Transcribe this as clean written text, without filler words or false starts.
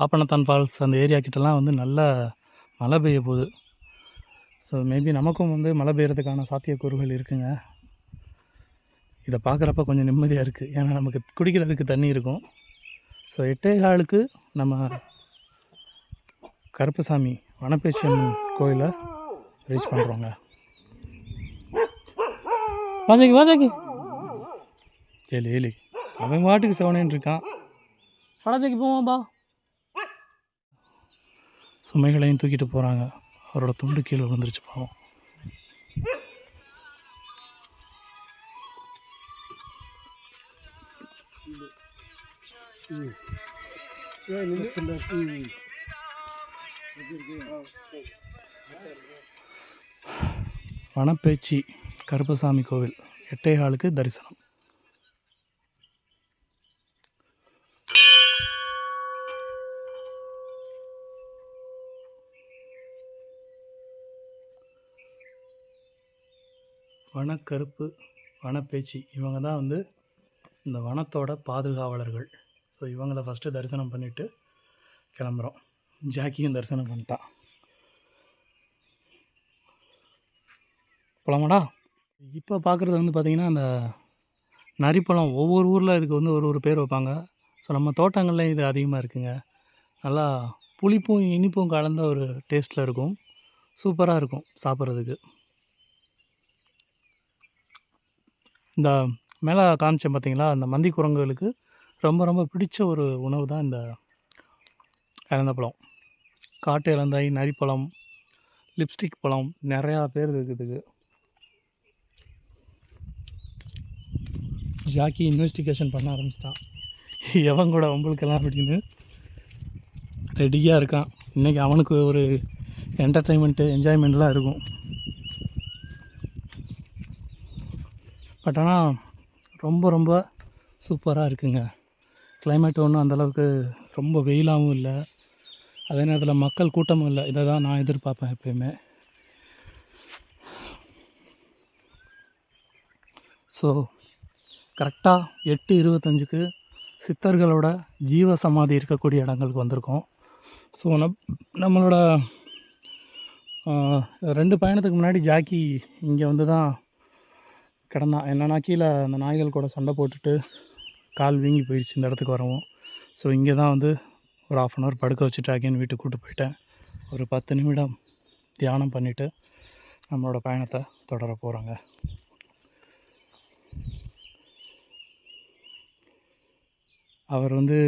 பாப்பனத்தான் falls அந்த area கிட்டலாம் வந்து நல்லா மழை பெய்ய போகுது. ஸோ மேபி நமக்கும் வந்து மழை பெய்யறதுக்கான சாத்தியக்கூறுகள் இருக்குங்க. இதை பார்க்குறப்ப கொஞ்சம் நிம்மதியாக இருக்குது. ஏன்னா நமக்கு குடிக்கிறதுக்கு தண்ணி இருக்கும். ஸோ 8:15க்கு நம்ம கருப்பசாமி வனப்பேச்சியம்மன் கோயிலை ரீச் பண்ணுறோங்க. வாஜாக்கி வாஜாக்கி ஏலி ஏலி அவன் வாட்டுக்கு செவனேன்னு இருக்கான். வடஜாக்கி போவான்பா. சுமைகளையும் தூக்கிட்டு போகிறாங்க. அவரோட துண்டு கீழே விழுந்துருச்சு பாவம். வனப்பேச்சி கருப்பசாமி கோவில் 8:15க்கு தரிசனம். வனக்கருப்பு வனப்பேச்சி இவங்க தான் வந்து இந்த வனத்தோட பாதுகாவலர்கள். ஸோ இவங்கள ஃபஸ்ட்டு தரிசனம் பண்ணிவிட்டு கிளம்புறோம். ஜாக்கியும் தரிசனம் பண்ணிட்டான். போலாமாடா? இப்போ பார்க்குறது வந்து பார்த்திங்கன்னா அந்த நரிப்பழம். ஒவ்வொரு ஊரில் இதுக்கு வந்து ஒரு பேர் வைப்பாங்க. ஸோ நம்ம தோட்டங்களில் இது அதிகமாக இருக்குங்க. நல்லா புளிப்பும் இனிப்பும் கலந்த ஒரு டேஸ்ட்டில் இருக்கும். சூப்பராக இருக்கும் சாப்பிட்றதுக்கு. இந்த மேலே காமிச்சேன் பார்த்தீங்களா, அந்த மந்தி குரங்குகளுக்கு ரொம்ப ரொம்ப பிடிச்ச ஒரு உணவு தான் இந்த இலந்தப்பழம். காட்டு இலந்தாய், நரிப்பழம், லிப்ஸ்டிக் பழம், நிறையா பேர் இருக்குதுக்கு. ஜாக்கி இன்வெஸ்டிகேஷன் பண்ண ஆரம்பிச்சிட்டான். எவன் கூட வம்புக்கெல்லாம் அப்படின்னு ரெடியாக இருக்கான். இன்றைக்கி அவனுக்கு ஒரு என்டர்டெயின்மெண்ட்டு என்ஜாய்மெண்ட்லாம் இருக்கும். பட் ஆனால் ரொம்ப ரொம்ப சூப்பராக இருக்குங்க. கிளைமேட் ஒன்றும் அந்தளவுக்கு ரொம்ப வெயிலாகவும் இல்லை, அதே நேரத்தில் மக்கள் கூட்டமும் இல்லை. இதை தான் நான் எதிர்பார்ப்பேன் எப்பயுமே. ஸோ கரெக்டாக 8:25க்கு சித்தர்களோட ஜீவ சமாதி இருக்கக்கூடிய இடங்களுக்கு வந்திருக்கோம். ஸோ நம்மளோட 2 பயணத்துக்கு முன்னாடி ஜாக்கி இங்கே வந்து தான் கிடந்தான். என்னென்னா கீழே அந்த நாய்கள் கூட சண்டை போட்டுட்டு கால் வீங்கி போயிடுச்சு இந்த இடத்துக்கு வரவும். ஸோ இங்கே தான் வந்து ஒரு 1/2 hour படுக்க வச்சுட்டு அகைன் வீட்டுக்கு கூப்பிட்டு போயிட்டேன். ஒரு 10 நிமிடம் தியானம் பண்ணிவிட்டு நம்மளோட பயணத்தை தொடர போகிறோங்க. அவர் வந்து